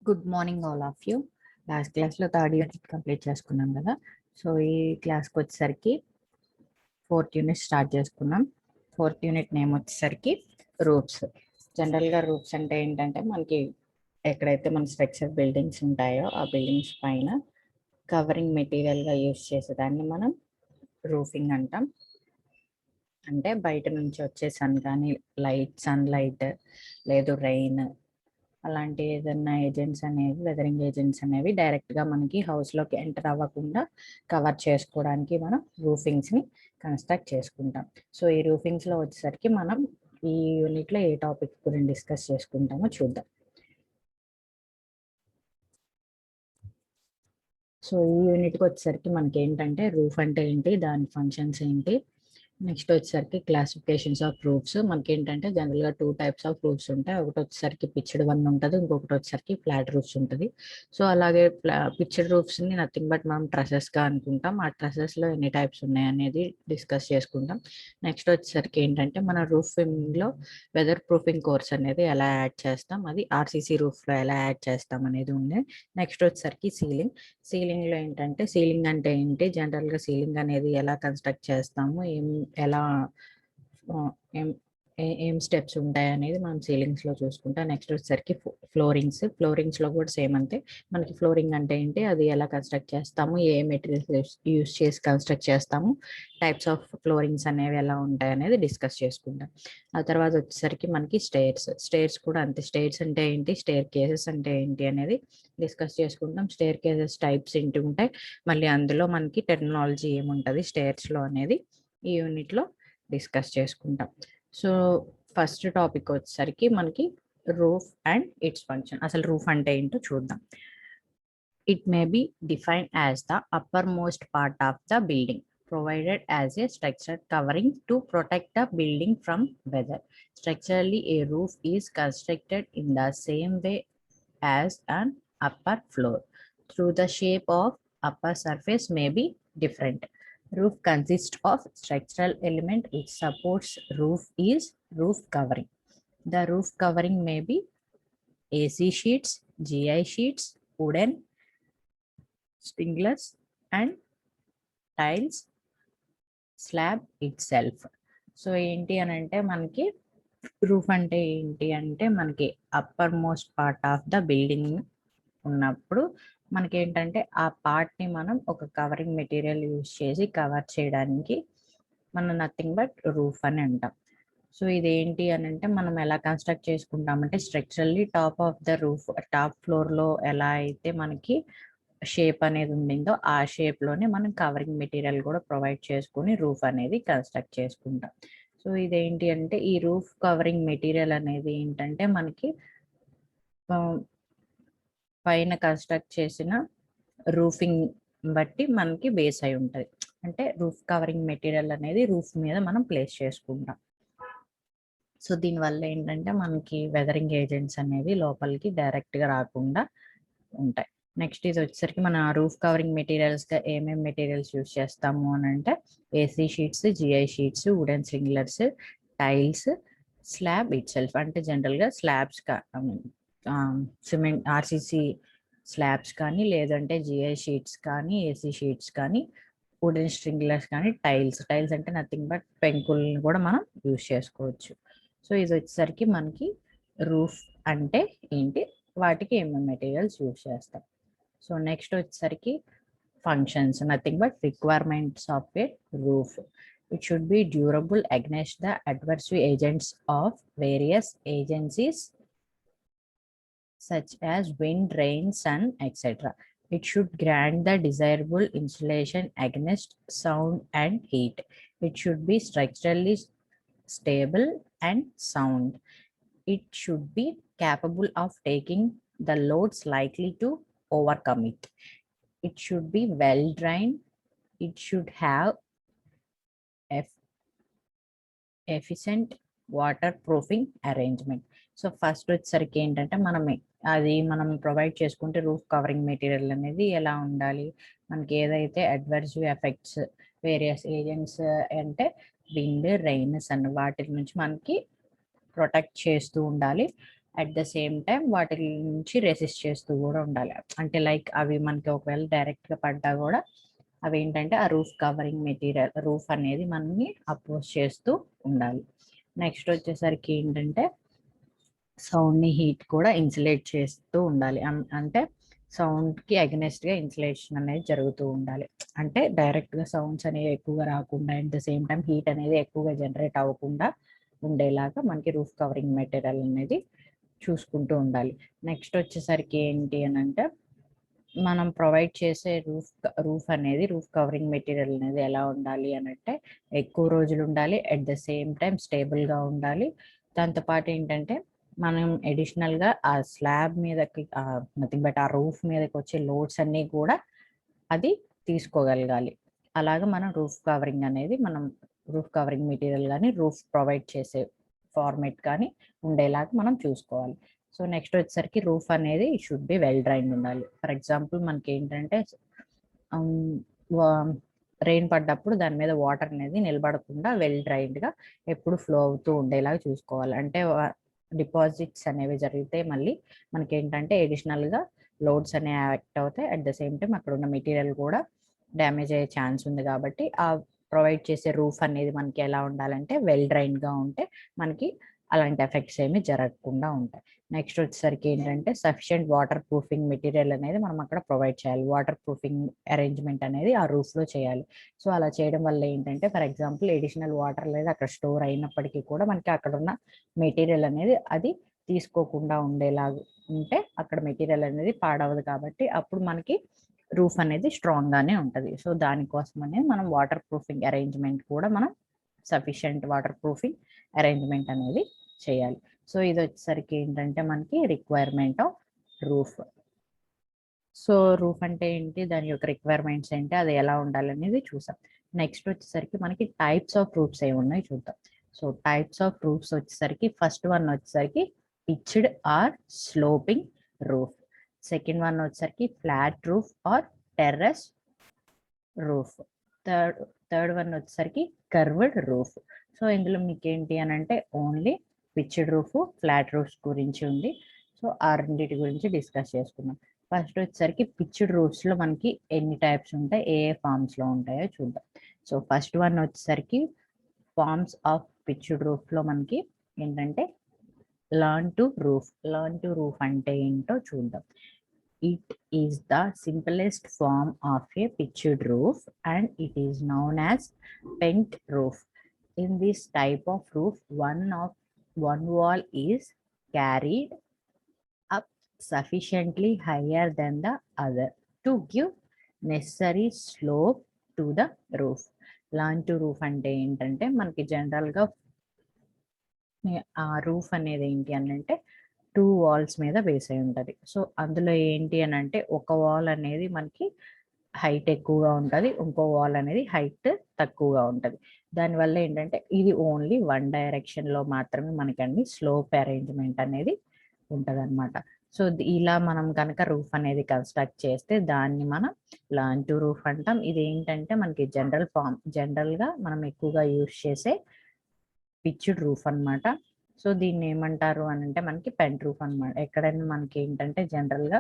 Good morning all of you. Last క్లాస్లో third unit complete చేసుకున్నాం కదా. సో ఈ క్లాస్కి వచ్చేసరికి ఫోర్త్ యూనిట్ స్టార్ట్ చేసుకున్నాం. ఫోర్త్ యూనిట్ నేమ్ వచ్చేసరికి రూఫ్స్. జనరల్గా రూఫ్స్ అంటే ఏంటంటే మనకి ఎక్కడైతే మన స్ట్రక్చర్ బిల్డింగ్స్ ఉంటాయో ఆ బిల్డింగ్స్ పైన కవరింగ్ మెటీరియల్గా యూస్ చేసేదాన్ని మనం రూఫింగ్ అంటాం. అంటే బయట నుంచి వచ్చే సన్ లైట్ లేదు రెయిన్ అలాంటి ఏదైనా ఏజెంట్స్ అనేవి వెదరింగ్ ఏజెంట్స్ అనేవి డైరెక్ట్గా మనకి హౌస్లోకి ఎంటర్ అవ్వకుండా కవర్ చేసుకోవడానికి మనం రూఫింగ్స్ని కన్స్ట్రక్ట్ చేసుకుంటాం. సో ఈ రూఫింగ్స్లో వచ్చేసరికి మనం ఈ యూనిట్లో ఏ టాపిక్ గురించి డిస్కస్ చేసుకుంటామో చూద్దాం. సో ఈ యూనిట్కి వచ్చేసరికి మనకి ఏంటంటే రూఫ్ అంటే ఏంటి, దాని ఫంక్షన్స్ ఏంటి, నెక్స్ట్ వచ్చేసరికి క్లాసిఫికేషన్స్ ఆఫ్ రూఫ్స్. మనకి ఏంటంటే జనరల్గా 2 టైప్స్ ఆఫ్ రూఫ్స్ ఉంటాయి. ఒకటి వచ్చేసరికి పిచ్డ్ వన్ ఉంటుంది, ఇంకొకటి వచ్చేసరికి ఫ్లాట్ రూఫ్స్ ఉంటుంది. సో అలాగే పిచ్డ్ రూఫ్స్ని నథింగ్ బట్ మనం ట్రసెస్గా అనుకుంటాం. ఆ ట్రసెస్లో ఎన్ని టైప్స్ ఉన్నాయి అనేది డిస్కస్ చేసుకుంటాం. నెక్స్ట్ వచ్చేసరికి ఏంటంటే మన రూఫింగ్లో వెదర్ ప్రూఫింగ్ కోర్స్ అనేది ఎలా యాడ్ చేస్తాం, అది ఆర్సీసీ రూఫ్లో ఎలా యాడ్ చేస్తాం అనేది ఉంది. నెక్స్ట్ వచ్చేసరికి సీలింగ్లో ఏంటంటే సీలింగ్ అంటే ఏంటి, జనరల్గా సీలింగ్ అనేది ఎలా కన్స్ట్రక్ట్ చేస్తాము, ఎలా ఏం స్టెప్స్ ఉంటాయి అనేది మనం సీలింగ్స్లో చూసుకుంటాం. నెక్స్ట్ వచ్చేసరికి ఫ్లోరింగ్స్లో కూడా సేమ్ అంతే. మనకి ఫ్లోరింగ్ అంటే ఏంటి, అది ఎలా కన్స్ట్రక్ట్ చేస్తాము, ఏ మెటీరియల్స్ యూస్ చేసి కన్స్ట్రక్ట్ చేస్తాము, టైప్స్ ఆఫ్ ఫ్లోరింగ్స్ అనేవి ఎలా ఉంటాయి అనేది డిస్కస్ చేసుకుంటాం. ఆ తర్వాత వచ్చేసరికి మనకి స్టేర్స్ కూడా అంతే. స్టేర్స్ అంటే ఏంటి, స్టేర్ కేసెస్ అంటే ఏంటి అనేది డిస్కస్ చేసుకుంటాం. స్టేర్ కేసెస్ టైప్స్ ఏంటి ఉంటాయి, మళ్ళీ అందులో మనకి టెక్నాలజీ ఏముంటుంది స్టేర్స్లో అనేది ఈ యూనిట్లో డిస్కస్ చేసుకుంటాం. సో ఫస్ట్ టాపిక్ వచ్చేసరికి మనకి రూఫ్ అండ్ ఇట్స్ ఫంక్షన్. అసలు రూఫ్ అంటే ఏంటో చూద్దాం. It may be defined as the uppermost part of the building, provided as a structure covering to protect the building from weather. Structurally, a roof is constructed in the same way as an upper floor, through the shape of upper surface may be different. Roof consists of structural element which supports roof is roof covering. The roof covering may be AC sheets, GI sheets, wooden sprinklers and tiles, slab it self. So ఏంటి అని అంటే మనకి roof అంటే ఏంటి అంటే మనకి upper most part of the building ఉన్నప్పుడు మనకి ఏంటంటే ఆ పార్ట్ని మనం ఒక కవరింగ్ మెటీరియల్ యూజ్ చేసి కవర్ చేయడానికి మనం నథింగ్ బట్ రూఫ్ అని అంటాం. సో ఇదేంటి అని అంటే మనం ఎలా కన్స్ట్రక్ట్ చేసుకుంటామంటే structurally top of the roof, top ఫ్లోర్లో ఎలా అయితే మనకి షేప్ అనేది ఉండిందో ఆ షేప్లోనే మనం కవరింగ్ మెటీరియల్ కూడా ప్రొవైడ్ చేసుకుని రూఫ్ అనేది కన్స్ట్రక్ట్ చేసుకుంటాం. సో ఇదేంటి అంటే ఈ రూఫ్ కవరింగ్ మెటీరియల్ అనేది ఏంటంటే మనకి పైన కన్స్ట్రక్ట్ చేసిన రూఫింగ్ బట్టి మనకి బేస్ అయి ఉంటుంది. అంటే రూఫ్ కవరింగ్ మెటీరియల్ అనేది రూఫ్ మీద మనం ప్లేస్ చేసుకుంటాం. సో దీనివల్ల ఏంటంటే మనకి వెదరింగ్ ఏజెంట్స్ అనేవి లోపలికి డైరెక్ట్గా రాకుండా ఉంటాయి. నెక్స్ట్ ఇది వచ్చేసరికి మన రూఫ్ కవరింగ్ మెటీరియల్స్గా ఏమేమి మెటీరియల్స్ యూజ్ చేస్తాము అని అంటే AC sheets, GI sheets, wooden sprinklers, tiles, slab it self. అంటే జనరల్గా స్లాబ్స్ సిమెంట్ ఆర్సీసీ స్లాబ్స్ కానీ లేదంటే జిఐ షీట్స్ కానీ ఏసీ షీట్స్ కానీ వుడెన్ స్ప్రింక్లర్స్ కానీ టైల్స్ అంటే నథింగ్ బట్ పెంకుల్ని కూడా మనం యూజ్ చేసుకోవచ్చు. సో ఇది వచ్చేసరికి మనకి రూఫ్ అంటే ఏంటి, వాటికి ఏమేమి మెటీరియల్స్ యూజ్ చేస్తాం. సో నెక్స్ట్ వచ్చేసరికి functions, nothing but requirements of A roof. It should be durable against the adverse agents of various agencies such as wind, rain, sun, etc. It should grant the desirable insulation against sound and heat. It should be structurally stable and sound. It should be capable of taking the loads likely to overcome it. It should be well drained. It should have efficient waterproofing arrangement. So first వచ్చేసరికి ఏంటంటే మనం provide చేసుకుంటే roof covering material అనేది ఎలా ఉండాలి, మనకి ఏదైతే అడ్వర్సివ్ effects various agents అంటే విండ్, రెయిన్, సన్ వాటి నుంచి మనకి ప్రొటెక్ట్ చేస్తూ ఉండాలి. అట్ ద సేమ్ టైం వాటి నుంచి రెసిస్ట్ చేస్తూ కూడా ఉండాలి. అంటే లైక్ అవి మనకి ఒకవేళ డైరెక్ట్గా పడ్డా కూడా అవి ఏంటంటే ఆ రూఫ్ కవరింగ్ మెటీరియల్ రూఫ్ అనేది మనని అపోజ్ చేస్తూ ఉండాలి. నెక్స్ట్ వచ్చేసరికి ఏంటంటే సౌండ్ని హీట్ కూడా ఇన్సులేట్ చేస్తూ ఉండాలి. అంటే సౌండ్కి అగెనెస్ట్గా ఇన్సులేషన్ అనేది జరుగుతూ ఉండాలి. అంటే డైరెక్ట్గా సౌండ్స్ అనేవి ఎక్కువగా రాకుండా at the same time heat అనేది ఎక్కువగా జనరేట్ అవ్వకుండా ఉండేలాగా మనకి రూఫ్ కవరింగ్ మెటీరియల్ అనేది చూసుకుంటూ ఉండాలి. నెక్స్ట్ వచ్చేసరికి ఏంటి అని అంటే మనం ప్రొవైడ్ చేసే రూఫ్ అనేది రూఫ్ కవరింగ్ మెటీరియల్ అనేది ఎలా ఉండాలి అని అంటే ఎక్కువ రోజులు ఉండాలి. అట్ ద సేమ్ టైం స్టేబుల్గా ఉండాలి. దాంతోపాటు ఏంటంటే మనం అడిషనల్గా ఆ స్లాబ్ మీదకి నథింగ్ బట్ ఆ రూఫ్ మీదకి వచ్చే లోడ్స్ అన్నీ కూడా అది తీసుకోగలగాలి. అలాగా మనం రూఫ్ కవరింగ్ అనేది మనం రూఫ్ కవరింగ్ మెటీరియల్ కానీ రూఫ్ ప్రొవైడ్ చేసే ఫార్మేట్ కానీ ఉండేలాగా మనం చూసుకోవాలి. సో నెక్స్ట్ వచ్చేసరికి రూఫ్ అనేది షుడ్ బి వెల్ డ్రైన్డ్ ఉండాలి. ఫర్ ఎగ్జాంపుల్ మనకి ఏంటంటే రెయిన్ పడ్డప్పుడు దాని మీద వాటర్ అనేది నిలబడకుండా వెల్ డ్రైన్డ్గా ఎప్పుడు ఫ్లో అవుతూ ఉండేలాగా చూసుకోవాలి. అంటే డిపాజిట్స్ అనేవి జరిగితే మళ్ళీ మనకి ఏంటంటే అడిషనల్గా లోడ్స్ అనేవి యాక్ట్ అవుతాయి. అట్ ద సేమ్ టైం అక్కడ ఉన్న మెటీరియల్ కూడా డ్యామేజ్ అయ్యే ఛాన్స్ ఉంది. కాబట్టి ఆ ప్రొవైడ్ చేసే రూఫ్ అనేది మనకి ఎలా ఉండాలంటే వెల్ డ్రైన్డ్గా ఉంటే మనకి అలాంటి ఎఫెక్ట్స్ ఏమి జరగకుండా ఉంటాయి. నెక్స్ట్ వచ్చేసరికి ఏంటంటే సఫిషియంట్ వాటర్ ప్రూఫింగ్ మెటీరియల్ అనేది మనం అక్కడ ప్రొవైడ్ చేయాలి. వాటర్ ప్రూఫింగ్ అరేంజ్మెంట్ అనేది ఆ రూఫ్లో చేయాలి. సో అలా చేయడం వల్ల ఏంటంటే ఫర్ ఎగ్జాంపుల్ ఎడిషనల్ వాటర్ అనేది అక్కడ స్టోర్ అయినప్పటికీ కూడా మనకి అక్కడ ఉన్న మెటీరియల్ అనేది అది తీసుకోకుండా ఉండేలాగా ఉంటే అక్కడ మెటీరియల్ అనేది పాడవదు. కాబట్టి అప్పుడు మనకి రూఫ్ అనేది స్ట్రాంగ్గానే ఉంటుంది. సో దానికోసం అనేది మనం వాటర్ ప్రూఫింగ్ అరేంజ్మెంట్ కూడా మనం సఫిషియంట్ వాటర్ ప్రూఫింగ్ అరేంజ్మెంట్ అనేది చేయాలి. సో ఇది వచ్చేసరికి ఏంటంటే మనకి requirement of roof. So roof అంటే ఏంటి, దాని యొక్క రిక్వైర్మెంట్స్ ఏంటి, అది ఎలా ఉండాలనేది చూసాం. నెక్స్ట్ వచ్చేసరికి మనకి టైప్స్ ఆఫ్ రూఫ్స్ ఏమి ఉన్నాయి చూద్దాం. సో టైప్స్ ఆఫ్ రూఫ్స్ వచ్చేసరికి ఫస్ట్ వన్ వచ్చేసరికి pitched or sloping roof. Second one వచ్చేసరికి flat roof or terrace roof. Third one వచ్చేసరికి కర్వ్డ్ రూఫ్. సో ఇందులో మీకు ఏంటి అని అంటే only pitched roof flat roofs గురించి ఉంది. సో ఆ రెండింటి గురించి డిస్కస్ చేసుకున్నాం. ఫస్ట్ వచ్చేసరికి పిచ్డ్ రూఫ్స్లో మనకి ఎన్ని టైప్స్ ఉంటాయి, ఏ ఏ ఫార్మ్స్లో ఉంటాయో చూద్దాం. సో ఫస్ట్ వన్ వచ్చేసరికి ఫార్మ్స్ ఆఫ్ పిచ్డ్ రూఫ్లో మనకి ఏంటంటే learn to roof. Learn to roof అంటే ఏంటో చూద్దాం. It is the simplest form of a pitched roof and it is known as pent roof. In this type of roof, one wall is carried up sufficiently higher than the other to give necessary slope to the roof. Learn to roof అంటే ఏంటంటే మనకి జనరల్గా ఆ roof అనేది ఏంటి అని అంటే 2 walls మీద బేస్ అయి ఉంటుంది. సో అందులో ఏంటి అని అంటే ఒక వాల్ అనేది మనకి హైట్ ఎక్కువగా ఉంటుంది, ఇంకో వాల్ అనేది హైట్ తక్కువగా ఉంటుంది. దానివల్ల ఏంటంటే ఇది ఓన్లీ వన్ డైరెక్షన్లో మాత్రమే మనకండి స్లోప్ అరేంజ్మెంట్ అనేది ఉంటుంది అనమాట. సో ఇలా మనం కనుక రూఫ్ అనేది కన్స్ట్రక్ట్ చేస్తే దాన్ని మనం లర్న్ టు రూఫ్ అంటాం. ఇది ఏంటంటే మనకి జనరల్గా మనం ఎక్కువగా యూజ్ చేసే పిచ్డ్ రూఫ్ అనమాట. సో దీన్ని ఏమంటారు అని అంటే మనకి పెంట్ రూఫ్ అనమాట. ఎక్కడైనా మనకి ఏంటంటే జనరల్గా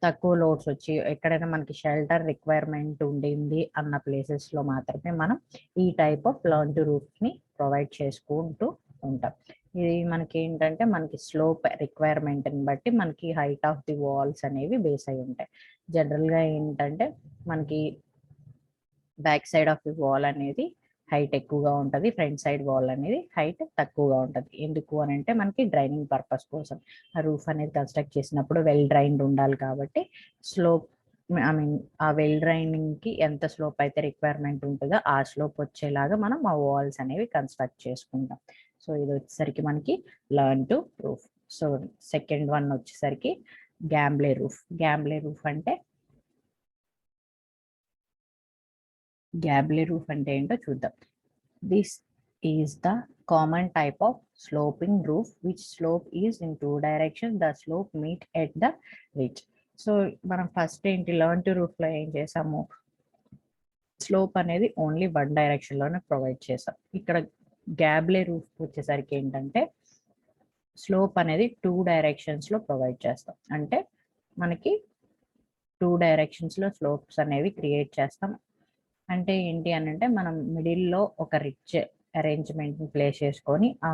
తక్కువ లోడ్స్ వచ్చి ఎక్కడైనా మనకి షెల్టర్ రిక్వైర్మెంట్ ఉండింది అన్న ప్లేసెస్లో మాత్రమే మనం ఈ టైప్ ఆఫ్ లర్న్ టు రూఫ్ని ప్రొవైడ్ చేసుకుంటూ ఉంటాం. ఇది మనకి ఏంటంటే మనకి స్లోప్ రిక్వైర్మెంట్ని బట్టి మనకి హైట్ ఆఫ్ ది వాల్స్ అనేవి బేస్ అయి ఉంటాయి. జనరల్గా ఏంటంటే మనకి back side of the wall అనేది హైట్ ఎక్కువగా ఉంటుంది, ఫ్రంట్ సైడ్ వాల్ అనేది హైట్ తక్కువగా ఉంటుంది. ఎందుకు అని అంటే మనకి డ్రైనింగ్ పర్పస్ కోసం ఆ రూఫ్ అనేది కన్స్ట్రక్ట్ చేసినప్పుడు వెల్ డ్రైన్డ్ ఉండాలి. కాబట్టి స్లోప్ ఆ వెల్ డ్రైనింగ్కి ఎంత స్లోప్ అయితే రిక్వైర్మెంట్ ఉంటుందో ఆ స్లోప్ వచ్చేలాగా మనం ఆ వాల్స్ అనేవి కన్స్ట్రక్ట్ చేసుకుంటాం. సో ఇది వచ్చేసరికి మనకి learn to roof. So second one వచ్చేసరికి గ్యాంబ్లే రూఫ్. గ్యాంబ్లే రూఫ్ అంటే గ్యాబ్లే రూఫ్ అంటే ఏంటో చూద్దాం. This is the common type of sloping roof which slope is in 2 directions. The slope meet at the rich. So మనం ఫస్ట్ ఏంటి లర్న్ టు రూఫ్లో ఏం చేసాము, slope అనేది ఓన్లీ వన్ డైరెక్షన్లోనే ప్రొవైడ్ చేసాం. ఇక్కడ గ్యాబ్లే రూఫ్ వచ్చేసరికి ఏంటంటే స్లోప్ అనేది 2 డైరెక్షన్స్లో ప్రొవైడ్ చేస్తాం. అంటే మనకి 2 డైరెక్షన్స్లో స్లోప్స్ అనేవి క్రియేట్ చేస్తాం. అంటే ఏంటి అని అంటే మనం మిడిల్లో ఒక రిచ్ అరేంజ్మెంట్ని ప్లేస్ చేసుకొని ఆ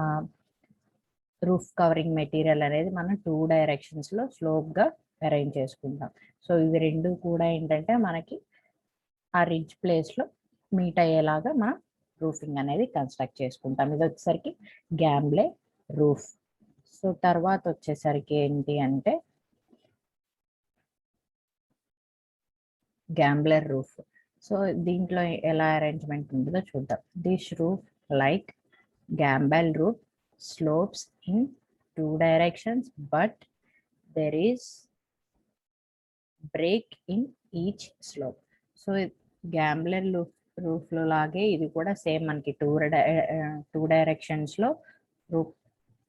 రూఫ్ కవరింగ్ మెటీరియల్ అనేది మనం 2 డైరెక్షన్స్లో స్లోప్గా అరేంజ్ చేసుకుంటాం. సో ఇవి రెండు కూడా ఏంటంటే మనకి ఆ రిచ్ ప్లేస్లో మీట్ అయ్యేలాగా మనం రూఫింగ్ అనేది కన్స్ట్రక్ట్ చేసుకుంటాం. ఇది వచ్చేసరికి గ్యాంబ్లే రూఫ్. సో తర్వాత వచ్చేసరికి ఏంటి అంటే గ్యాంబ్లర్ రూఫ్. సో దీంట్లో ఎలా అరేంజ్మెంట్ ఉంటుందో చూద్దాం. This roof like gambrel roof slopes in 2 directions, but there is break in each slope. So gambler roof లో లాగే ఇది కూడా సేమ్ మనకి 2 డైరెక్షన్స్లో రూఫ్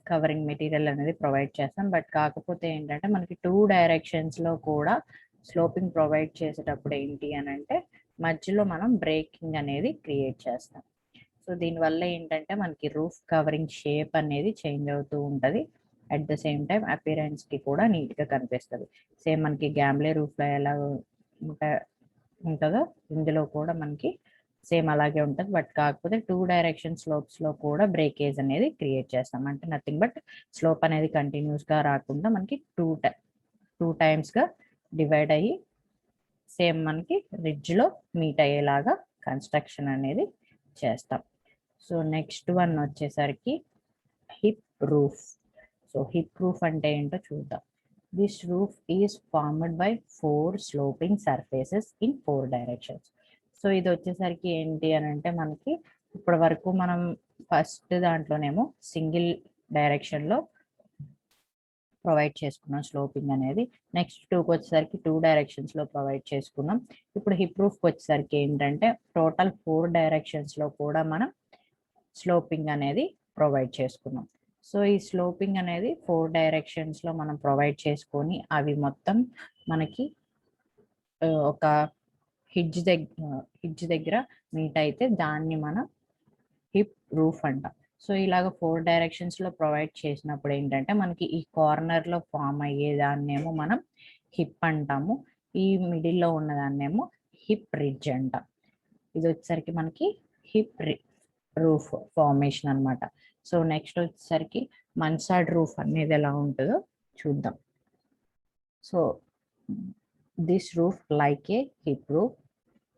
కవరింగ్ మెటీరియల్ అనేది ప్రొవైడ్ చేస్తాం. బట్ కాకపోతే ఏంటంటే మనకి 2 డైరెక్షన్స్లో కూడా స్లోపింగ్ ప్రొవైడ్ చేసేటప్పుడు ఏంటి అని అంటే మధ్యలో మనం బ్రేకింగ్ అనేది క్రియేట్ చేస్తాం. సో దీనివల్ల ఏంటంటే మనకి రూఫ్ కవరింగ్ షేప్ అనేది చేంజ్ అవుతూ ఉంటుంది. అట్ ద సేమ్ టైం అపిరెన్స్కి కూడా నీట్గా కనిపిస్తుంది. సేమ్ మనకి గ్యాంబ్లే రూఫ్లో ఎలా ఉంటుందో ఇందులో కూడా మనకి సేమ్ అలాగే ఉంటుంది. బట్ కాకపోతే 2 డైరెక్షన్ స్లోప్స్లో కూడా బ్రేకేజ్ అనేది క్రియేట్ చేస్తాం. అంటే నథింగ్ బట్ స్లోప్ అనేది కంటిన్యూస్గా రాకుండా మనకి టూ టైమ్స్గా డివైడ్ అయ్యి సేమ్ మనకి రిడ్జ్లో మీట్ అయ్యేలాగా కన్స్ట్రక్షన్ అనేది చేస్తాం. సో నెక్స్ట్ వన్ వచ్చేసరికి hip roof. So hip roof అంటే ఏంటో చూద్దాం. This roof is formed by 4 sloping surfaces in 4 directions. So ఇది వచ్చేసరికి ఏంటి అని అంటే మనకి ఇప్పటి వరకు మనం ఫస్ట్ దాంట్లోనేమో సింగిల్ డైరెక్షన్లో ప్రొవైడ్ చేసుకున్నాం స్లోపింగ్ అనేది. నెక్స్ట్ 2కి వచ్చేసరికి 2 డైరెక్షన్స్లో ప్రొవైడ్ చేసుకున్నాం. ఇప్పుడు హిప్ రూఫ్కి వచ్చేసరికి ఏంటంటే టోటల్ 4 డైరెక్షన్స్లో కూడా మనం స్లోపింగ్ అనేది ప్రొవైడ్ చేసుకున్నాం. సో ఈ స్లోపింగ్ అనేది 4 డైరెక్షన్స్లో మనం ప్రొవైడ్ చేసుకొని అవి మొత్తం మనకి ఒక హిడ్జ్ దగ్గర మీట్ అయితే దాన్ని మనం హిప్ రూఫ్ అంటాం. సో ఇలాగ 4 డైరెక్షన్స్లో ప్రొవైడ్ చేసినప్పుడు ఏంటంటే మనకి ఈ కార్నర్లో ఫామ్ అయ్యేదాన్నేమో మనం హిప్ అంటాము. ఈ మిడిల్లో ఉన్నదాన్నేమో హిప్ రిడ్జ్ అంటాం. ఇది వచ్చేసరికి మనకి హిప్ రూఫ్ ఫార్మేషన్ అనమాట. సో నెక్స్ట్ వచ్చేసరికి మన్సార్డ్ రూఫ్ అనేది ఎలా ఉంటుందో చూద్దాం. So this roof like A hip roof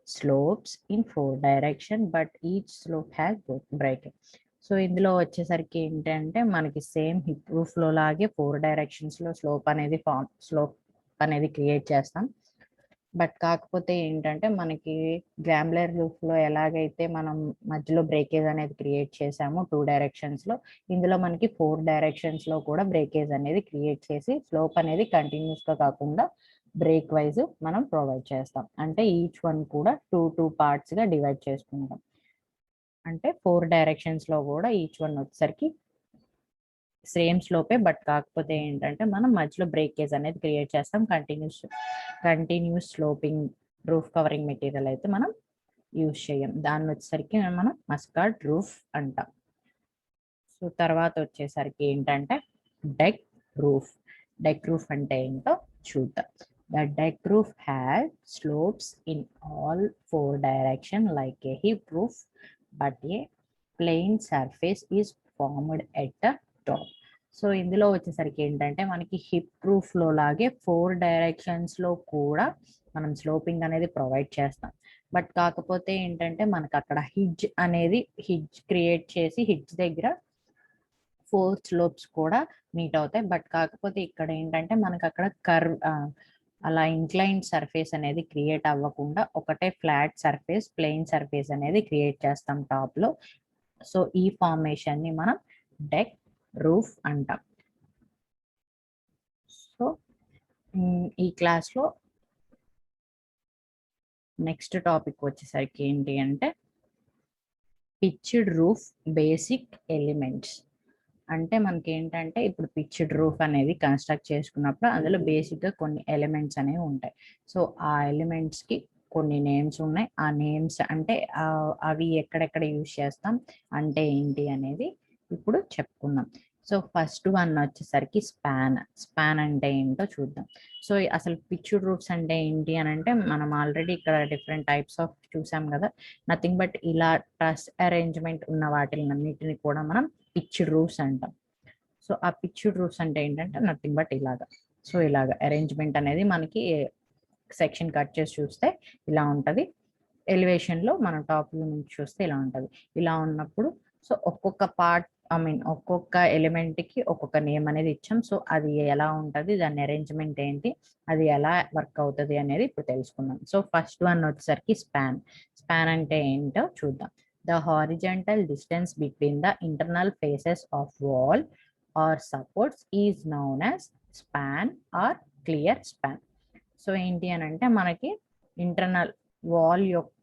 slopes in 4 direction but each slope has breaking. So ఇందులో వచ్చేసరికి ఏంటంటే మనకి సేమ్ హిప్ రూఫ్లో లాగే 4 డైరెక్షన్స్లో స్లోప్ అనేది క్రియేట్ చేస్తాం. బట్ కాకపోతే ఏంటంటే మనకి గ్యాంబ్లర్ రూఫ్లో ఎలాగైతే మనం మధ్యలో బ్రేకేజ్ అనేది క్రియేట్ చేసామో 2 డైరెక్షన్స్లో, ఇందులో మనకి 4 డైరెక్షన్స్లో కూడా బ్రేకేజ్ అనేది క్రియేట్ చేసి స్లోప్ అనేది కంటిన్యూస్గా కాకుండా బ్రేక్ వైజ్ మనం ప్రొవైడ్ చేస్తాం. అంటే ఈచ్ వన్ కూడా 2 పార్ట్స్గా డివైడ్ చేసుకుంటాం. అంటే 4 డైరెక్షన్స్లో కూడా ఈచ్ వన్ వచ్చేసరికి సేమ్ స్లోపే. బట్ కాకపోతే ఏంటంటే మనం మధ్యలో బ్రేకేజ్ అనేది క్రియేట్ చేస్తాం. Continuous sloping roof covering material అయితే మనం యూజ్ చేయం. దాన్ని వచ్చేసరికి మనం మస్కార్డ్ రూఫ్ అంటాం. సో తర్వాత వచ్చేసరికి ఏంటంటే డెక్ రూఫ్. డెక్ రూఫ్ అంటే ఏంటో చూద్దాం. The deck roof has slopes in all 4 directions like a hip roof, but a plain surface is formed at the top. So ఇందులో వచ్చేసరికి ఏంటంటే మనకి హిప్ రూఫ్లో లాగే 4 డైరెక్షన్స్లో కూడా మనం స్లోపింగ్ అనేది ప్రొవైడ్ చేస్తాం. బట్ కాకపోతే ఏంటంటే మనకు అక్కడ హిడ్జ్ క్రియేట్ చేసి హిడ్జ్ దగ్గర 4 స్లోప్స్ కూడా మీట్ అవుతాయి. బట్ కాకపోతే ఇక్కడ ఏంటంటే మనకు అక్కడ కర్వ్ అలా ఇంక్లైన్ సర్ఫేస్ అనేది క్రియేట్ అవ్వకుండా ఒకటే ఫ్లాట్ సర్ఫేస్ ప్లెయిన్ సర్ఫేస్ అనేది క్రియేట్ చేస్తాం టాప్లో. సో ఈ ఫార్మేషన్ని మనం డెక్ రూఫ్ అంటాం. సో ఈ క్లాస్లో నెక్స్ట్ టాపిక్ వచ్చేసరికి ఏంటి అంటే పిచ్డ్ రూఫ్ బేసిక్ ఎలిమెంట్స్. అంటే మనకి ఏంటంటే ఇప్పుడు పిచ్డ్ రూఫ్ అనేది కన్స్ట్రక్ట్ చేసుకున్నప్పుడు అందులో బేసిక్గా కొన్ని ఎలిమెంట్స్ అనేవి ఉంటాయి. సో ఆ ఎలిమెంట్స్కి కొన్ని నేమ్స్ ఉన్నాయి. ఆ నేమ్స్ అంటే అవి ఎక్కడెక్కడ యూజ్ చేస్తాం అంటే ఏంటి అనేది ఇప్పుడు చెప్పుకుందాం. సో ఫస్ట్ వన్ వచ్చేసరికి స్పాన్ అంటే ఏంటో చూద్దాం. సో అసలు పిచ్డ్ రూఫ్స్ అంటే ఏంటి అని అంటే మనం ఆల్రెడీ ఇక్కడ డిఫరెంట్ టైప్స్ ఆఫ్ చూసాం కదా. నథింగ్ బట్ ఇలా ట్రస్ అరేంజ్మెంట్ ఉన్న వాటిలన్నిటిని కూడా మనం పిచ్డ్ రూఫ్స్ అంటాం. సో ఆ పిచ్డ్ రూఫ్స్ అంటే ఏంటంటే నథింగ్ బట్ ఇలాగా. సో ఇలాగా అరేంజ్మెంట్ అనేది మనకి సెక్షన్ కట్ చేసి చూస్తే ఇలా ఉంటుంది. ఎలివేషన్లో మనం టాప్ నుంచి చూస్తే ఇలా ఉంటుంది. ఇలా ఉన్నప్పుడు సో ఒక్కొక్క పార్ట్ ఒక్కొక్క ఎలిమెంట్కి ఒక్కొక్క నేమ్ అనేది ఇచ్చాం. సో అది ఎలా ఉంటుంది, దాని అరేంజ్మెంట్ ఏంటి, అది ఎలా వర్క్ అవుతుంది అనేది ఇప్పుడు తెలుసుకుందాం. సో ఫస్ట్ వన్ వచ్చేసరికి స్పాన్ అంటే ఏంటో చూద్దాం. The horizontal distance between the internal faces of wall or supports is known as span or clear span. So ఏంటి అని అంటే మనకి ఇంటర్నల్ వాల్ యొక్క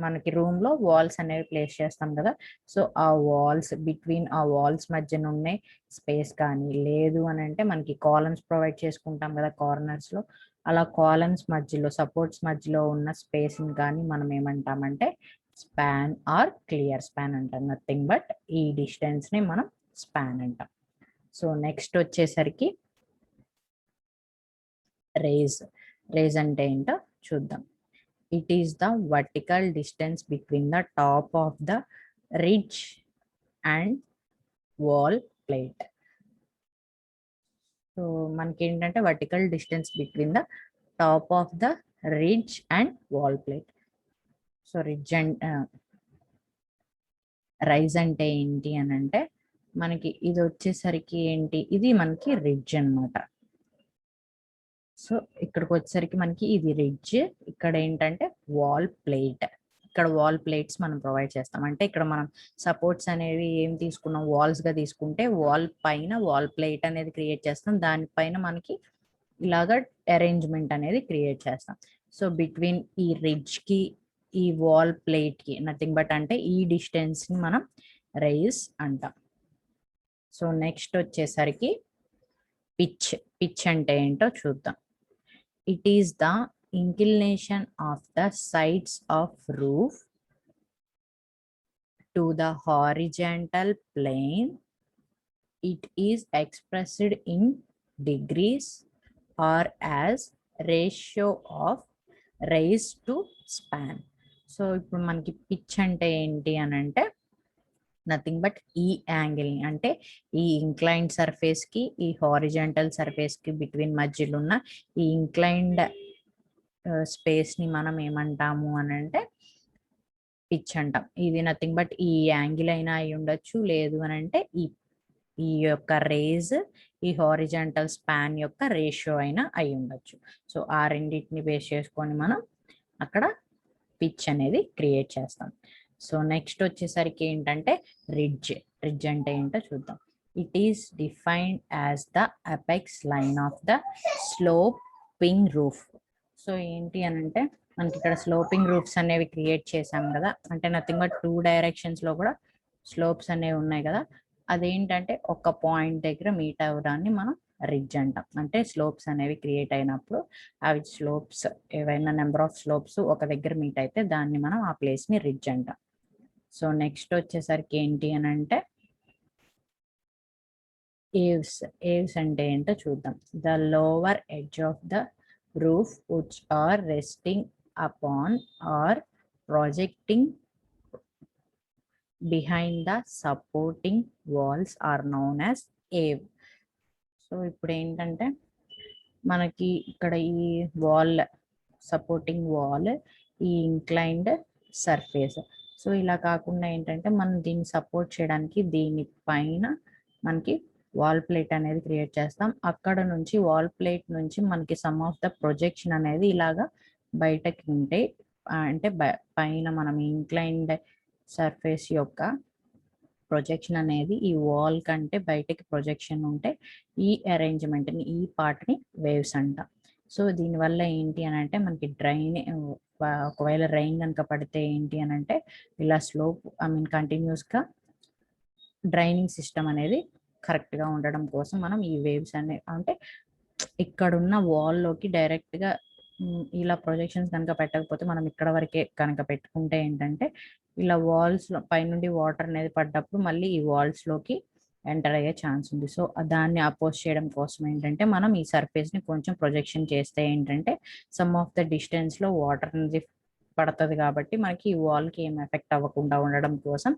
మనకి రూమ్ లో వాల్స్ అనేవి ప్లేస్ చేస్తాం కదా. సో ఆ వాల్స్ బిట్వీన్ ఆ వాల్స్ మధ్యన ఉన్నాయి స్పేస్ కానీ లేదు అని అంటే మనకి కాలమ్స్ ప్రొవైడ్ చేసుకుంటాం కదా కార్నర్స్ లో. అలా కాలమ్స్ మధ్యలో సపోర్ట్స్ మధ్యలో ఉన్న స్పేస్ ని కానీ మనం ఏమంటామంటే స్పాన్ ఆర్ క్లియర్ స్పాన్ అంటాం. నథింగ్ బట్ ఈ డిస్టెన్స్ ని మనం స్పాన్ అంటాం. సో నెక్స్ట్ వచ్చేసరికి రేజ్ అంటే ఏంటో చూద్దాం. It is the vertical distance between the top of the ridge and wall plate. So మనకి ఏంటంటే vertical distance between the top of the ridge and wall plate. So ridge and rise అంటే ఏంటి అని అంటే మనకి ఇది వచ్చేసరికి ఏంటి, ఇది మనకి రిడ్జ్ అన్నమాట. సో ఇక్కడికి వచ్చేసరికి మనకి ఇది రిడ్జ్, ఇక్కడ ఏంటంటే వాల్ ప్లేట్. ఇక్కడ వాల్ ప్లేట్స్ మనం ప్రొవైడ్ చేస్తాం. అంటే ఇక్కడ మనం సపోర్ట్స్ అనేవి ఏం తీసుకున్నాం, వాల్స్ గా తీసుకుంటే వాల్ పైన వాల్ ప్లేట్ అనేది క్రియేట్ చేస్తాం. దానిపైన మనకి ఇలాగా అరేంజ్మెంట్ అనేది క్రియేట్ చేస్తాం. సో బిట్వీన్ ఈ రిడ్జ్ కి ఈ వాల్ ప్లేట్ కి నథింగ్ బట్ అంటే ఈ డిస్టెన్స్ ని మనం రైజ్ అంటాం. సో నెక్స్ట్ వచ్చేసరికి పిచ్ అంటే ఏంటో చూద్దాం. It is the inclination of the sides of roof to the horizontal plane. It is expressed in degrees or as ratio of raise to span. So ఇప్పుడు మనకి pitch అంటే ఏంటి అని అంటే నథింగ్ బట్ ఈ యాంగిల్ అంటే ఈ ఇంక్లైన్డ్ సర్ఫేస్ కి ఈ హారిజాంటల్ సర్ఫేస్ కి బిట్వీన్ మధ్యలో ఉన్న ఈ ఇంక్లైన్డ్ స్పేస్ ని మనం ఏమంటాము అని అంటే పిచ్ అంటాం. ఇది నథింగ్ బట్ ఈ యాంగిల్ అయినా అయి ఉండొచ్చు, లేదు అని అంటే ఈ యొక్క రేజ్ ఈ హారిజాంటల్ స్పాన్ యొక్క రేషియో అయినా అయి ఉండొచ్చు. సో ఆ రెండింటిని బేస్ చేసుకొని మనం అక్కడ పిచ్ అనేది క్రియేట్ చేస్తాం. సో నెక్స్ట్ వచ్చేసరికి ఏంటంటే రిడ్జ్ అంటే ఏంటో చూద్దాం. It is defined as the apex line of the sloping roof. So ఏంటి అని అంటే మనకి ఇక్కడ స్లోపింగ్ రూఫ్స్ అనేవి క్రియేట్ చేసాం కదా. అంటే నథింగ్ బట్ 2 డైరెక్షన్స్ లో కూడా స్లోప్స్ అనేవి ఉన్నాయి కదా. అదేంటంటే ఒక పాయింట్ దగ్గర మీట్ అవ్వడాన్ని మనం రిడ్జ్ అంటాం. అంటే స్లోప్స్ అనేవి క్రియేట్ అయినప్పుడు అవి స్లోప్స్ ఏవైనా నెంబర్ ఆఫ్ స్లోప్స్ ఒక దగ్గర మీట్ అయితే దాన్ని మనం ఆ ప్లేస్ ని రిడ్జ్ అంటాం. సో నెక్స్ట్ వచ్చేసరికి ఏంటి అని అంటే ఏవ్స్ అంటే ఏంటో చూద్దాం. The lower edge of the roof which are resting upon or projecting behind the supporting walls are known as eave. So ఇప్పుడు ఏంటంటే మనకి ఇక్కడ ఈ వాల్ సపోర్టింగ్ వాల్ ఈ ఇంక్లైన్డ్ సర్ఫేస్. సో ఇలా కాకుండా ఏంటంటే మనం దీన్ని సపోర్ట్ చేయడానికి దీనిపైన మనకి వాల్ ప్లేట్ అనేది క్రియేట్ చేస్తాం. అక్కడ నుంచి వాల్ ప్లేట్ నుంచి మనకి సమ్ ఆఫ్ ద ప్రొజెక్షన్ అనేది ఇలాగా బయటకి ఉంటే అంటే పైన మనం ఇంక్లైన్డ్ సర్ఫేస్ యొక్క ప్రొజెక్షన్ అనేది ఈ వాల్ కంటే బయటకి ప్రొజెక్షన్ ఉంటే ఈ అరేంజ్మెంట్ని ఈ పార్ట్ని వేవ్స్ అంటాం. సో దీనివల్ల ఏంటి అని అంటే మనకి ఒకవేళ రైన్ కనుక పడితే ఏంటి అని అంటే ఇలా స్లోప్ కంటిన్యూస్గా డ్రైనింగ్ సిస్టమ్ అనేది కరెక్ట్గా ఉండడం కోసం మనం ఈ వేవ్స్ అనేవి అంటే ఇక్కడున్న వాల్లోకి డైరెక్ట్గా ఇలా ప్రొజెక్షన్స్ కనుక పెట్టకపోతే మనం ఇక్కడ వరకే కనుక పెట్టుకుంటే ఏంటంటే ఇలా వాల్స్ పైనుండి వాటర్ అనేది పడ్డప్పుడు మళ్ళీ ఈ వాల్స్లోకి ఎంటర్ అయ్యే ఛాన్స్ ఉంది. సో దాన్ని అపోజ్ చేయడం కోసం ఏంటంటే మనం ఈ సర్ఫేస్ ని కొంచెం ప్రొజెక్షన్ చేస్తే ఏంటంటే సమ్ ఆఫ్ ద డిస్టెన్స్ లో వాటర్ అనేది పడుతుంది కాబట్టి మనకి ఈ వాల్ కి ఏం ఎఫెక్ట్ అవ్వకుండా ఉండడం కోసం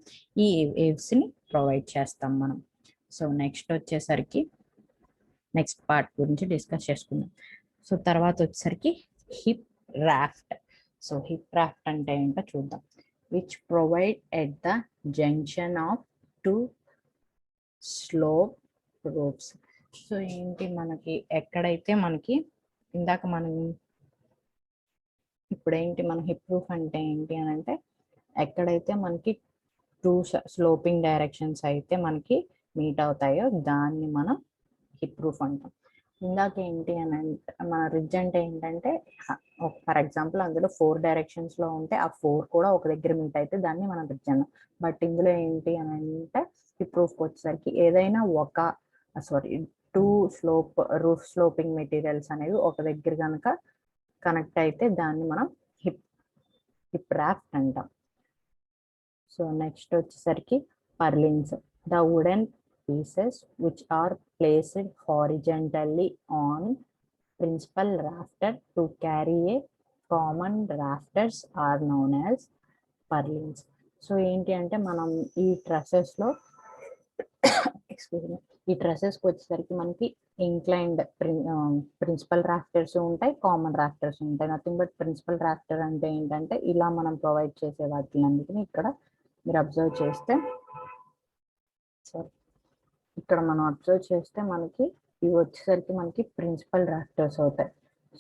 ఈ వేవ్స్ ని ప్రొవైడ్ చేస్తాం మనం. సో నెక్స్ట్ వచ్చేసరికి నెక్స్ట్ పార్ట్ గురించి డిస్కస్ చేసుకుందాం. సో తర్వాత వచ్చేసరికి hip raft. So hip raft అంటే ఏంటో చూద్దాం. Which provide at the junction of two slope roofs. So ఏంటి మనకి ఎక్కడైతే మనకి ఇందాక మనం ఇప్పుడు ఏంటి మన హిప్ రూఫ్ అంటే ఏంటి అని అంటే ఎక్కడైతే మనకి టూ స్లోపింగ్ డైరెక్షన్స్ అయితే మనకి మీట్ అవుతాయో దాన్ని మనం హిప్ రూఫ్ అంటాం. ఇందాక ఏంటి అని అంటే మన రిడ్జ్ అంటే ఏంటంటే ఫర్ ఎగ్జాంపుల్ అందులో 4 డైరెక్షన్స్ లో ఉంటే ఆ 4 కూడా ఒక దగ్గర మీట్ అయితే దాన్ని మనం రిడ్జ్ అన్నాం. బట్ ఇందులో ఏంటి అని అంటే హిప్ రూఫ్ వచ్చేసరికి ఏదైనా టూ రూఫ్ స్లోపింగ్ మెటీరియల్స్ అనేవి ఒక దగ్గర కనుక కనెక్ట్ అయితే దాన్ని మనం హిప్ రాఫ్ట్ అంటాం. సో నెక్స్ట్ వచ్చేసరికి purlins. The wooden pieces which are placed horizontally on principal rafter to carry a common rafters are known as purlins. So ఏంటి అంటే మనం ఈ ట్రసెస్ లో ఈ ట్రసెస్ కి వచ్చేసరికి మనకి ఇంక్లైన్డ్ ప్రిన్సిపల్ రాఫ్టర్స్ ఉంటాయి, కామన్ రాఫ్టర్స్ ఉంటాయి. నథింగ్ బట్ ప్రిన్సిపల్ రాఫ్టర్ అంటే ఏంటంటే ఇలా మనం ప్రొవైడ్ చేసే వాటిని ఇక్కడ మీరు అబ్జర్వ్ చేస్తే ఇక్కడ మనం అబ్జర్వ్ చేస్తే మనకి ఇవి వచ్చేసరికి మనకి ప్రిన్సిపల్ రాఫ్టర్స్ అవుతాయి.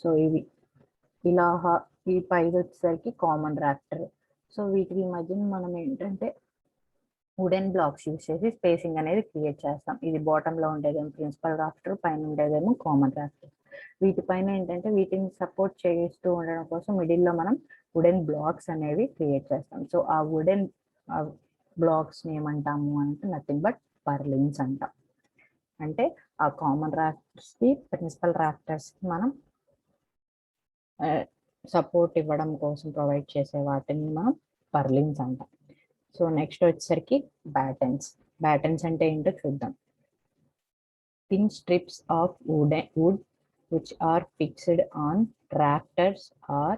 సో ఇవి ఇలా ఈ పైది వచ్చేసరికి కామన్ రాఫ్టర్. సో వీటి మధ్యన మనం ఏంటంటే వుడెన్ బ్లాక్స్ యూజ్ చేసి స్పేసింగ్ అనేది క్రియేట్ చేస్తాం. ఇది బాటమ్ లో ఉండేదేమో ప్రిన్సిపల్ రాఫ్టర్, పైన ఉండేదేమో కామన్ రాఫ్టర్. వీటిపైన ఏంటంటే వీటిని సపోర్ట్ చేస్తూ ఉండడం కోసం మిడిల్ లో మనం వుడెన్ బ్లాక్స్ అనేవి క్రియేట్ చేస్తాం. సో ఆ వుడెన్ బ్లాక్స్ ఏమంటాము అంటే నథింగ్ బట్ పర్లిన్స్ అంటాం. అంటే ఆ కామన్ రాఫ్టర్స్ కి ప్రిన్సిపల్ రాఫ్టర్స్ కి మనం సపోర్ట్ ఇవ్వడం కోసం ప్రొవైడ్ చేసే వాటిని మనం పర్లిన్స్ అంటాం. సో నెక్స్ట్ వచ్చేసరికి బ్యాటన్స్. బ్యాటన్స్ అంటే ఏంటో చూద్దాం. Thin strips of would which are fixed on rafters or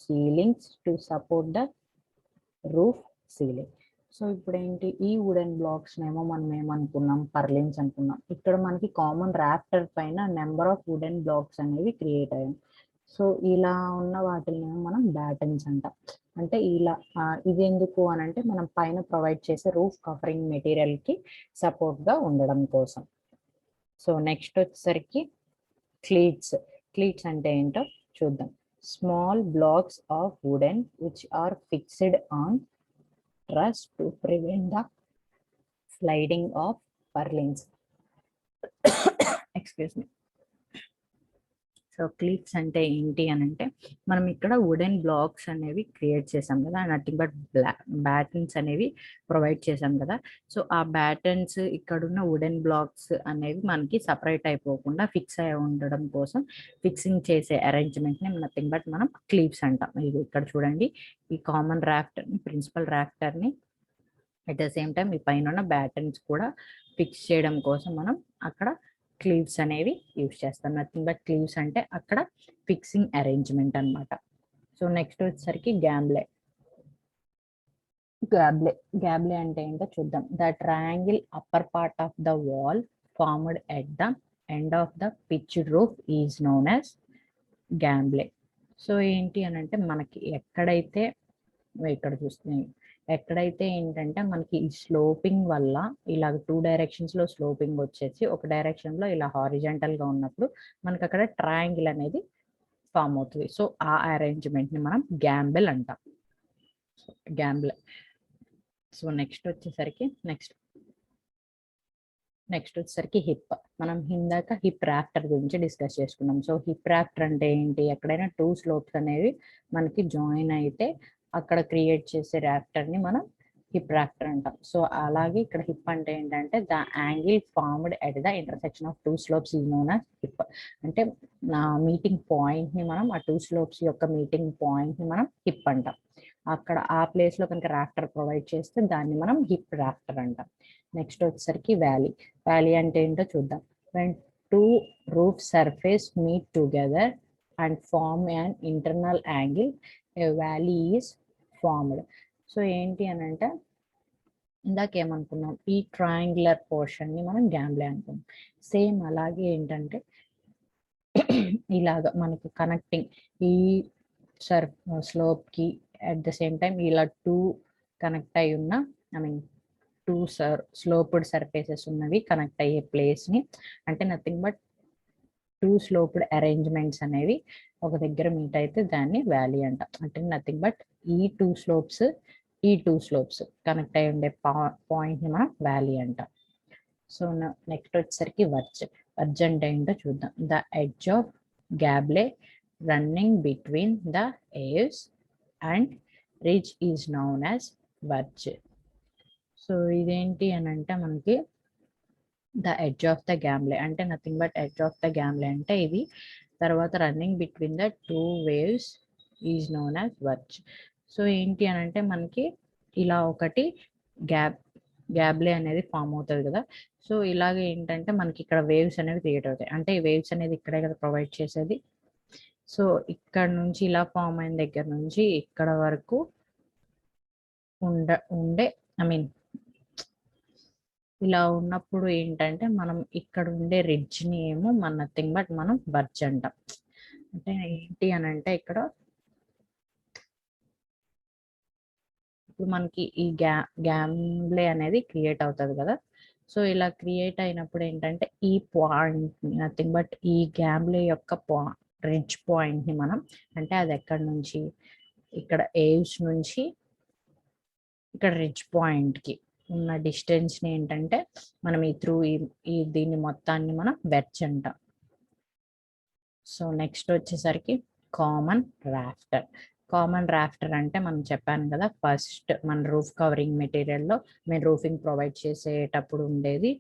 ceilings to support the roof ceiling. So ఇప్పుడు ఏంటి ఈ వుడెన్ బ్లాక్స్ ఏమో మనం ఏమనుకున్నాం పర్లిన్స్ అనుకున్నాం. ఇక్కడ మనకి కామన్ రాఫ్టర్ పైన నెంబర్ ఆఫ్ వుడెన్ బ్లాక్స్ అనేవి క్రియేట్ అయ్యాయి. సో ఇలా ఉన్న వాటిని మనం బ్యాటన్స్ అంటాం. అంటే ఇలా ఇది ఎందుకు అని అంటే మనం పైన ప్రొవైడ్ చేసే రూఫ్ కవరింగ్ మెటీరియల్ కి సపోర్ట్ గా ఉండడం కోసం. సో నెక్స్ట్ వచ్చేసరికి క్లీట్స్. క్లీట్స్ అంటే ఏంటో చూద్దాం. Small blocks of wooden which are fixed on truss to prevent the sliding of purlins. Excuse me. So cleats అంటే ఏంటి అని అంటే మనం ఇక్కడ వుడెన్ బ్లాక్స్ అనేవి క్రియేట్ చేసాం కదా, నథింగ్ బట్ బ్యాటన్స్ అనేవి ప్రొవైడ్ చేసాం కదా. సో ఆ బ్యాటన్స్ ఇక్కడున్న వుడెన్ బ్లాక్స్ అనేవి మనకి సపరేట్ అయిపోకుండా ఫిక్స్ అయి ఉండడం కోసం ఫిక్సింగ్ చేసే అరేంజ్మెంట్ ని నథింగ్ బట్ మనం క్లీవ్స్ అంటాం. ఇది ఇక్కడ చూడండి, ఈ కామన్ రాఫ్టర్ ప్రిన్సిపల్ రాఫ్టర్ ని అట్ ద సేమ్ టైం ఈ పైన ఉన్న బ్యాటన్స్ కూడా ఫిక్స్ చేయడం కోసం మనం అక్కడ క్లీవ్స్ అనేవి యూజ్ చేస్తాం. నథింగ్ బట్ క్లీవ్స్ అంటే అక్కడ ఫిక్సింగ్ అరేంజ్మెంట్ అన్నమాట. సో నెక్స్ట్ వచ్చేసరికి గ్యాబ్లే. గ్యాబ్లే అంటే ఏంటో చూద్దాం. The triangle upper part of the wall formed at the end of the pitched roof is known as gable. So ఏంటి అని అంటే మనకి ఎక్కడైతే ఇక్కడ చూస్తున్నాయి ఎక్కడైతే ఏంటంటే మనకి ఈ స్లోపింగ్ వల్ల ఇలా 2 డైరెక్షన్స్ లో స్లోపింగ్ వచ్చేసి ఒక డైరెక్షన్ లో ఇలా హారిజంటల్ గా ఉన్నప్పుడు మనకి అక్కడ ట్రయాంగిల్ అనేది ఫామ్ అవుతుంది. సో ఆ అరేంజ్మెంట్ ని మనం గ్యాంబెల్ అంటాం. గ్యాంబెల్. సో నెక్స్ట్ వచ్చేసరికి హిప్. మనం ఇందాక హిప్ రాఫ్టర్ గురించి డిస్కస్ చేసుకున్నాం. సో హిప్ రాఫ్టర్ అంటే ఏంటి, ఎక్కడైనా 2 స్లోప్స్ అనేవి మనకి జాయిన్ అయితే అక్కడ క్రియేట్ చేసే రాఫ్టర్ ని మనం హిప్ రాఫ్టర్ అంటాం. సో అలాగే ఇక్కడ హిప్ అంటే ఏంటంటే the angle formed at the intersection of 2 slopes is known as hip. అంటే మీటింగ్ పాయింట్ ని మనం ఆ 2 స్లోప్స్ యొక్క మీటింగ్ పాయింట్ ని మనం హిప్ అంటాం. అక్కడ ఆ ప్లేస్ లో కనుక రాఫ్టర్ ప్రొవైడ్ చేస్తే దాన్ని మనం హిప్ రాఫ్టర్ అంటాం. నెక్స్ట్ వచ్చేసరికి వ్యాలీ. వ్యాలీ అంటే ఏంటో చూద్దాం. When two roof surface meet together and form an internal angle, a valley is formed. So ఏంటి అని అంటే ఇందాక ఏమనుకున్నాం, ఈ ట్రయాంగులర్ పోర్షన్ ని మనం గ్యాంబ్లే అనుకున్నాం. సేమ్ అలాగే ఏంటంటే ఇలాగ మనకి కనెక్టింగ్ ఈ స్లోప్ కి అట్ ద సేమ్ టైం ఇలా టూ కనెక్ట్ అయి ఉన్న, I mean two sloped surfaces ఉన్నవి కనెక్ట్ అయ్యే ప్లేస్ ని, అంటే nothing but two sloped arrangements అనేవి ఒక దగ్గర మీట్ అయితే దాన్ని వ్యాలీ అంట. అంటే నథింగ్ బట్ ఈ టూ స్లోప్స్ కనెక్ట్ అయి ఉండే పాయింట్ ని మనం వ్యాలీ అంట. సో నెక్స్ట్ వచ్చేసరికి వర్జ్. వర్జ్ అంటే ఏంటో చూద్దాం. The edge of gable running between the eaves and ridge is noun as verge. So ఇదేంటి అని అంటే మనకి the edge of the gable అంటే nothing but edge of the gable అంటే ఇది. తర్వాత running between the two eaves is known as verge. So ఏంటి అని అంటే మనకి ఇలా ఒకటి గ్యాబ్లే అనేది ఫామ్ అవుతుంది కదా. సో ఇలాగే ఏంటంటే మనకి ఇక్కడ వేవ్స్ అనేవి క్రియేట్ అవుతాయి. అంటే ఈ వేవ్స్ అనేది ఇక్కడే కదా ప్రొవైడ్ చేసేది. సో ఇక్కడ నుంచి ఇలా ఫామ్ అయిన దగ్గర నుంచి ఇక్కడ వరకు ఉండే ఐ మీన్ ఇలా ఉన్నప్పుడు ఏంటంటే మనం ఇక్కడ ఉండే రిడ్జ్ ని ఏమో మన నథింగ్ బట్ మనం వర్జ్ అంటాం. అంటే ఏంటి అని అంటే ఇక్కడ ఇప్పుడు మనకి ఈ గ్యాంబ్లే అనేది క్రియేట్ అవుతుంది కదా. సో ఇలా క్రియేట్ అయినప్పుడు ఏంటంటే ఈ పాయింట్ నథింగ్ బట్ ఈ గ్యాంబ్లే యొక్క రిడ్జ్ పాయింట్ ని మనం, అంటే అది ఎక్కడి నుంచి, ఇక్కడ ఏవ్స్ నుంచి ఇక్కడ రిడ్జ్ పాయింట్ కి ఉన్న డిస్టెన్స్ ని ఏంటంటే మనం ఈ దీన్ని మొత్తాన్ని మనం వెడ్జ్ అంటాం. సో నెక్స్ట్ వచ్చేసరికి కామన్ రాఫ్టర్. కామన్ రాఫ్టర్ అంటే మనం చెప్పాను కదా, ఫస్ట్ మన రూఫ్ కవరింగ్ మెటీరియల్లో మేము రూఫింగ్ ప్రొవైడ్ చేసేటప్పుడు ఉండేది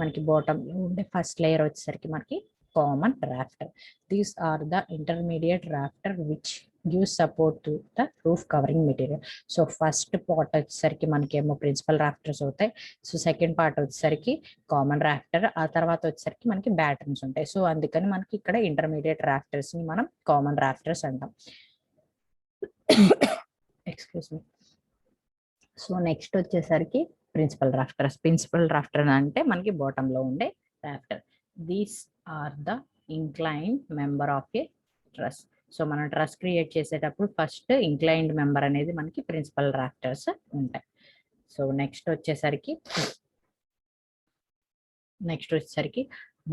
మనకి బాటంలో ఉండే ఫస్ట్ లేయర్ వచ్చేసరికి మనకి common rafter. These are the intermediate rafter which gives support to the roof covering material. So first part వచ్చేసరికి మనకి ఏమో ప్రిన్సిపల్ రాఫ్టర్స్ అవుతాయి. సో సెకండ్ పార్ట్ వచ్చేసరికి కామన్ రాఫ్టర్, ఆ తర్వాత వచ్చేసరికి మనకి బ్యాటన్స్ ఉంటాయి. సో అందుకని మనకి ఇక్కడ ఇంటర్మీడియట్ రాఫ్టర్స్ ని మనం కామన్ రాఫ్టర్స్ అంటాం. Excuse me. సో నెక్స్ట్ వచ్చేసరికి ప్రిన్సిపల్ రాఫ్టర్స్. ప్రిన్సిపల్ రాఫ్టర్ అంటే మనకి బాటమ్ లో ఉండే rafter. These are the inclined member of a truss. So మనం ట్రస్ క్రియేట్ చేసేటప్పుడు ఫస్ట్ ఇంక్లైన్డ్ మెంబర్ అనేది మనకి ప్రిన్సిపల్ రాఫ్టర్స్ ఉంటాయి. సో నెక్స్ట్ వచ్చేసరికి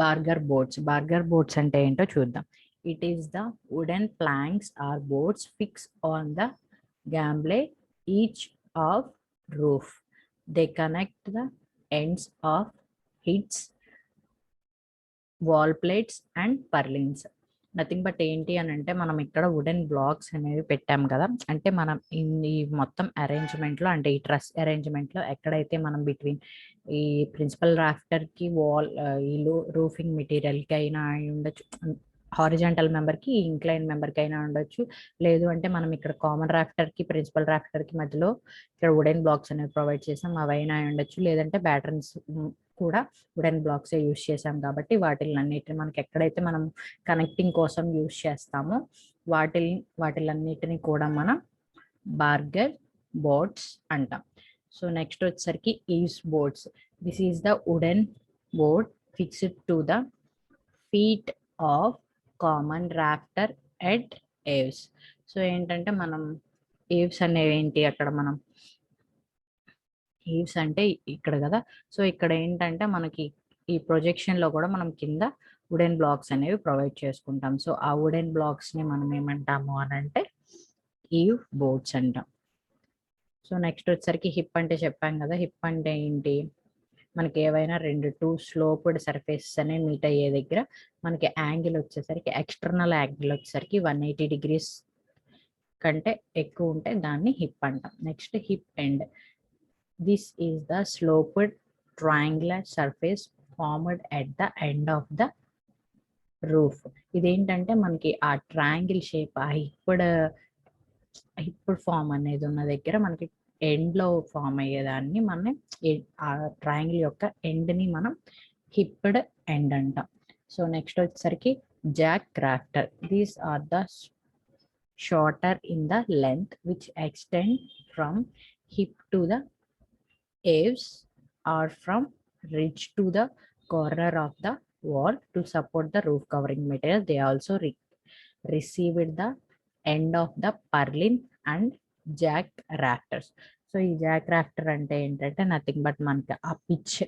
బార్గర్ బోర్డ్స్. బార్గర్ బోర్డ్స్ అంటే ఏంటో చూద్దాం. It is the wooden planks or boards fix on the gamblé each of roof. They connect the ends of hits, wall plates and purlins. Nothing but ఏంటి అని అంటే మనం ఇక్కడ wooden blocks అనేవి పెట్టాం కదా. అంటే మనం ఈ మొత్తం అరేంజ్మెంట్ లో, అంటే ఈ ట్రస్ అరేంజ్మెంట్ లో ఎక్కడైతే మనం బిట్వీన్ ఈ ప్రిన్సిపల్ రాఫ్టర్ కి వాల్ ఈ రూఫింగ్ మెటీరియల్ కి అయినా ఉండొచ్చు, హారిజాంటల్ మెంబర్ కి ఇంక్లైన్ మెంబర్ కి అయినా ఉండొచ్చు, లేదు అంటే మనం ఇక్కడ కామన్ రాఫ్టర్ కి ప్రిన్సిపల్ రాఫ్టర్ కి మధ్యలో ఇక్కడ వుడెన్ బ్లాక్స్ అనేవి ప్రొవైడ్ చేసాం, అవైనా ఉండొచ్చు, లేదంటే బ్యాటర్న్స్ కూడా వుడెన్ బ్లాక్స్ యూస్ చేసాం. కాబట్టి వాటిలన్నిటిని మనకి ఎక్కడైతే మనం కనెక్టింగ్ కోసం యూస్ చేస్తామో వాటిలన్నిటిని కూడా మనం బార్గర్ బోర్డ్స్ అంటాం. సో నెక్స్ట్ వచ్చేసరికి eaves boards. This is the wooden board fixed to the feet of common rafter at eaves. So ఏంటంటే మనం ఏవ్స్ అనేవి ఏంటి, అక్కడ మనం ఈవ్స్ అంటే ఇక్కడ కదా. సో ఇక్కడ ఏంటంటే మనకి ఈ ప్రొజెక్షన్ లో కూడా మనం కింద వుడెన్ బ్లాక్స్ అనేవి ప్రొవైడ్ చేసుకుంటాం. సో ఆ వుడెన్ బ్లాక్స్ ని మనం ఏమంటాము అని అంటే ఈవ్ బోర్డ్స్ అంటాం. సో నెక్స్ట్ వచ్చేసరికి హిప్ అంటే చెప్పాం కదా. హిప్ అంటే ఏంటి, మనకి ఏవైనా టూ స్లోప్డ్ సర్ఫేసెస్ అనేవి మీట్ అయ్యే దగ్గర మనకి యాంగిల్ వచ్చేసరికి ఎక్స్టర్నల్ యాంగిల్ వచ్చేసరికి 180 degrees కంటే ఎక్కువ ఉంటే దాన్ని హిప్ అంటాం. Next hip end. This is the sloped triangular surface formed at the end of the roof. ఇదేంటంటే మనకి ఆ ట్రయాంగిల్ షేప్, ఆ హిప్డ్ ఫామ్ అనేది ఉన్న దగ్గర మనకి ఎండ్లో ఫామ్ అయ్యేదాన్ని మనం ఆ ట్రయాంగిల్ యొక్క ఎండ్ని మనం హిప్డ్ ఎండ్ అంటాం. సో నెక్స్ట్ వచ్చేసరికి jack rafter. These are the shorter in the length which extend from hip to the eaves or from ridge to the corner of the wall to support the roof covering material. They also received the end of the purlin and jack rafters. So ఈ Jack రాఫ్టర్ అంటే ఏంటంటే nothing but మనకి ఆ pitch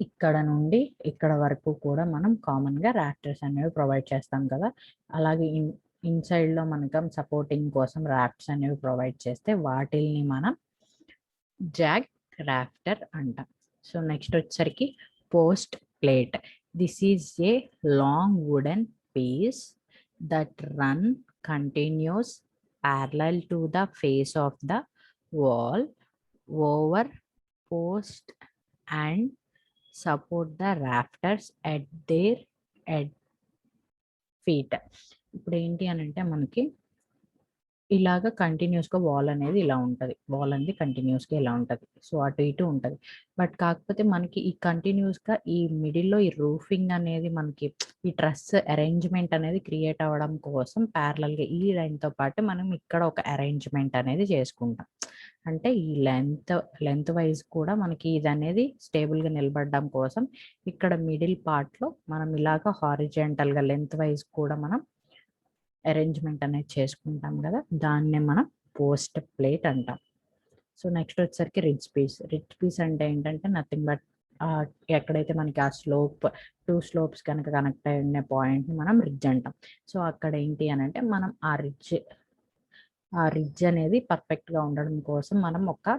ఇక్కడ నుండి ఇక్కడ వరకు కూడా మనం కామన్గా రాఫ్టర్స్ అనేవి ప్రొవైడ్ చేస్తాం కదా. అలాగే ఇన్సైడ్లో మనకు సపోర్టింగ్ కోసం రాఫ్ట్స్ అనేవి ప్రొవైడ్ చేస్తే వాటిల్ని మనం జాక్ రాఫ్టర్ అంటాం. సో నెక్స్ట్ వచ్చేసరికి post plate. This is a long wooden peace that run continuous parallel to the face of the wall over post and support the rafters at their feet. ఇప్పుడు ఏంటి అని అంటే మనకి ఇలాగ కంటిన్యూస్గా వాల్ అనేది ఇలా ఉంటుంది, వాల్ అనేది కంటిన్యూస్గా ఇలా ఉంటుంది. సో అటు ఇటు ఉంటుంది. బట్ కాకపోతే మనకి ఈ కంటిన్యూస్గా ఈ మిడిల్లో ఈ రూఫింగ్ అనేది మనకి ఈ ట్రస్ అరేంజ్మెంట్ అనేది క్రియేట్ అవ్వడం కోసం ప్యారలల్గా ఈ లైన్తో పాటు మనం ఇక్కడ ఒక అరేంజ్మెంట్ అనేది చేసుకుంటాం. అంటే ఈ లెంత్ వైజ్ కూడా మనకి ఇది అనేది స్టేబుల్గా నిలబడడం కోసం ఇక్కడ మిడిల్ పార్ట్లో మనం ఇలాగ హారిజెంటల్గా లెంత్ వైజ్ కూడా మనం అరేంజ్మెంట్ అనేది చేసుకుంటాం కదా, దాన్నే మనం పోస్ట్ ప్లేట్ అంటాం. సో నెక్స్ట్ వచ్చేసరికి రిడ్జ్ పీస్. రిడ్జ్ పీస్ అంటే ఏంటంటే నథింగ్ బట్ ఎక్కడైతే మనకి ఆ స్లోప్ 2 స్లోప్స్ కనుక కనెక్ట్ అయి ఉన్న పాయింట్ని మనం రిడ్జ్ అంటాం. సో అక్కడ ఏంటి అని అంటే మనం ఆ రిడ్జ్ అనేది పర్ఫెక్ట్గా ఉండడం కోసం మనం ఒక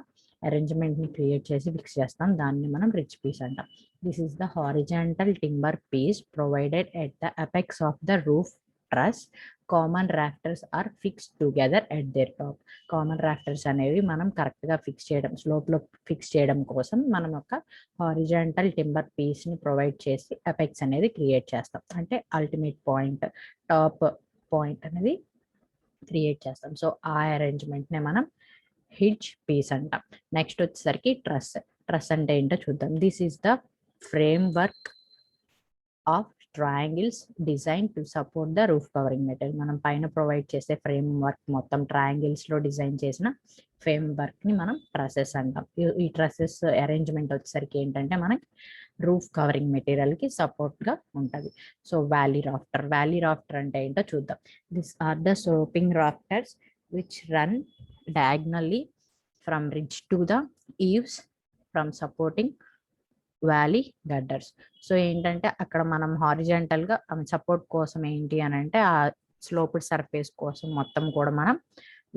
అరేంజ్మెంట్ని క్రియేట్ చేసి ఫిక్స్ చేస్తాం, దాన్ని మనం రిడ్జ్ పీస్ అంటాం. This is the horizontal timber piece provided at the apex of the roof truss. Common rafters are fix together at their top. Common rafters అనేవి మనం కరెక్ట్గా ఫిక్స్ చేయడం, స్లోప్లో ఫిక్స్ చేయడం కోసం మనం ఒక హారిజెంటల్ టింబర్ పీస్ని ప్రొవైడ్ చేసి అపెక్స్ అనేది క్రియేట్ చేస్తాం. అంటే అల్టిమేట్ పాయింట్, టాప్ పాయింట్ అనేది క్రియేట్ చేస్తాం. సో ఆ అరేంజ్మెంట్నే మనం హిడ్జ్ పీస్ అంటాం. నెక్స్ట్ వచ్చేసరికి ట్రస్. ట్రస్ అంటే ఏంటో చూద్దాం. This is the frame work of triangles design to support the roof covering material. మనం పైన ప్రొవైడ్ చేసే ఫ్రేమ్ వర్క్ మొత్తం ట్రయాంగిల్స్లో డిజైన్ చేసిన ఫ్రేమ్ వర్క్ని మనం ట్రసెస్ అంటాం. ఈ ట్రసెస్ అరేంజ్మెంట్ వచ్చేసరికి ఏంటంటే మనకి రూఫ్ కవరింగ్ మెటీరియల్కి సపోర్ట్గా ఉంటుంది. సో వ్యాలీ రాఫ్టర్ అంటే ఏంటో చూద్దాం. This are the sloping rafters which run diagonally from ridge to the eaves from supporting valley girders. So ఏంటంటే అక్కడ మనం హారిజెంటల్గా సపోర్ట్ కోసం ఏంటి అని అంటే ఆ స్లోప్డ్ సర్ఫేస్ కోసం మొత్తం కూడా మనం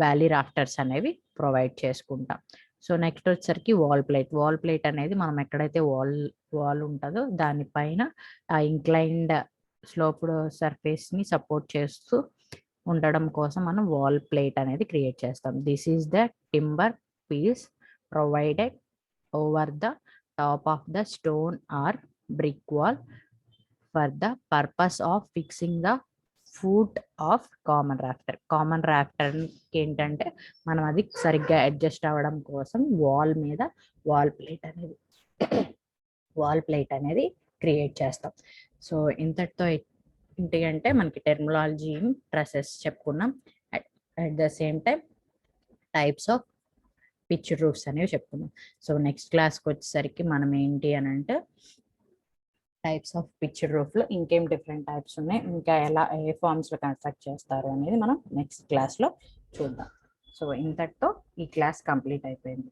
వ్యాలీ రాఫ్టర్స్ అనేవి ప్రొవైడ్ చేసుకుంటాం. సో నెక్స్ట్ వచ్చేసరికి వాల్ ప్లేట్ అనేది మనం ఎక్కడైతే వాల్ ఉంటుందో దానిపైన ఆ ఇంక్లైన్డ్ స్లోప్డ్ సర్ఫేస్ని సపోర్ట్ చేస్తూ ఉండడం కోసం మనం వాల్ ప్లేట్ అనేది క్రియేట్ చేస్తాం. This is the timber piece provided over the top of the stone or brick wall for the purpose of fixing the foot of common rafter. Common rafter ఏంటంటే మనం అది సరిగ్గా అడ్జస్ట్ అవ్వడం కోసం wall plate అనేది create చేస్తాం. So ఇంతటితో ఏంటి అంటే మనకి టెర్మినాలజీ ట్రసెస్ చెప్పుకున్నాం. At the same time types of pitch roofs అనేవి చెప్పుకున్నాం. సో నెక్స్ట్ క్లాస్కి వచ్చేసరికి మనం ఏంటి అని అంటే టైప్స్ ఆఫ్ పిచ్ రూఫ్లో ఇంకేం డిఫరెంట్ టైప్స్ ఉన్నాయి, ఇంకా ఏ ఫార్మ్స్లో కన్స్ట్రక్ట్ చేస్తారు అనేది మనం నెక్స్ట్ క్లాస్లో చూద్దాం. సో ఇంతటితో ఈ క్లాస్ కంప్లీట్ అయిపోయింది.